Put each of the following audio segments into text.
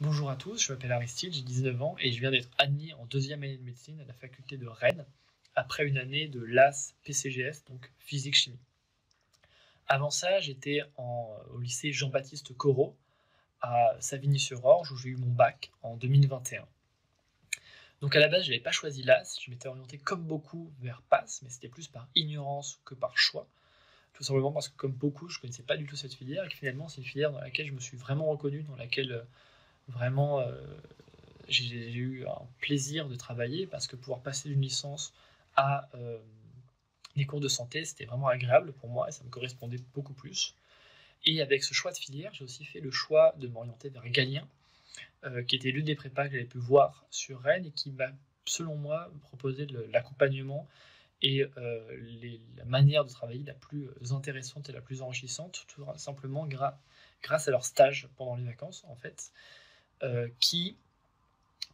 Bonjour à tous, je m'appelle Aristide, j'ai 19 ans et je viens d'être admis en deuxième année de médecine à la faculté de Rennes après une année de LAS PCGS, donc physique-chimie. Avant ça, j'étais au lycée Jean-Baptiste Corot à Savigny-sur-Orge où j'ai eu mon bac en 2021. Donc à la base, je n'avais pas choisi LAS, je m'étais orienté comme beaucoup vers PASS, mais c'était plus par ignorance que par choix. Tout simplement parce que comme beaucoup, je ne connaissais pas du tout cette filière et que finalement c'est une filière dans laquelle je me suis vraiment reconnu, dans laquelle vraiment j'ai eu un plaisir de travailler parce que pouvoir passer d'une licence à des cours de santé, c'était vraiment agréable pour moi et ça me correspondait beaucoup plus. Et avec ce choix de filière, j'ai aussi fait le choix de m'orienter vers Galien, qui était l'une des prépas que j'avais pu voir sur Rennes et qui m'a, selon moi, proposé l'accompagnement et la manière de travailler la plus intéressante et la plus enrichissante, tout simplement grâce à leur stage pendant les vacances, en fait, qui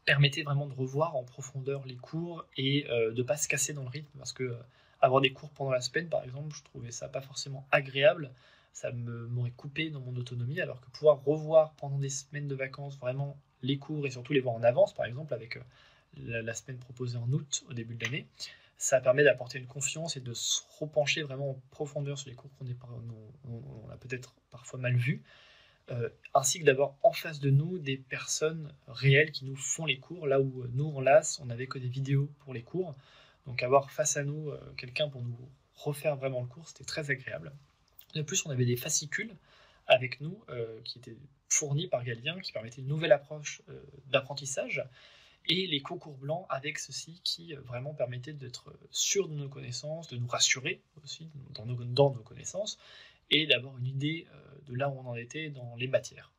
permettait vraiment de revoir en profondeur les cours et de ne pas se casser dans le rythme parce que avoir des cours pendant la semaine par exemple je trouvais ça pas forcément agréable, ça m'aurait coupé dans mon autonomie alors que pouvoir revoir pendant des semaines de vacances vraiment les cours et surtout les voir en avance par exemple avec la semaine proposée en août au début de l'année, ça permet d'apporter une confiance et de se repencher vraiment en profondeur sur les cours on a peut-être parfois mal vus, ainsi que d'avoir en face de nous des personnes réelles qui nous font les cours, là où nous en LAS, on n'avait que des vidéos pour les cours. Donc avoir face à nous quelqu'un pour nous refaire vraiment le cours, c'était très agréable. De plus, on avait des fascicules avec nous qui étaient fournis par Galien, qui permettaient une nouvelle approche d'apprentissage, et les concours blancs avec ceci qui vraiment permettaient d'être sûr de nos connaissances, de nous rassurer aussi dans nos connaissances, et d'avoir une idée de là où on en était dans les matières.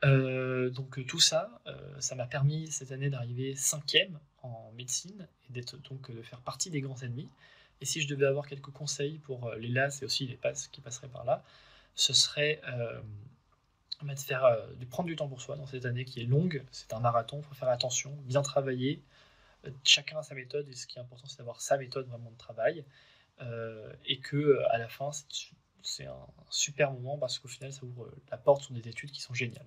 Donc tout ça, ça m'a permis cette année d'arriver 5e en médecine et de faire partie des grands ennemis. Et si je devais avoir quelques conseils pour les LAS et aussi les PASS qui passeraient par là, ce serait de prendre du temps pour soi dans cette année qui est longue. C'est un marathon, il faut faire attention, bien travailler. Chacun a sa méthode et ce qui est important, c'est d'avoir sa méthode vraiment de travail. Et que à la fin, c'est un super moment parce qu'au final, ça ouvre la porte sur des études qui sont géniales.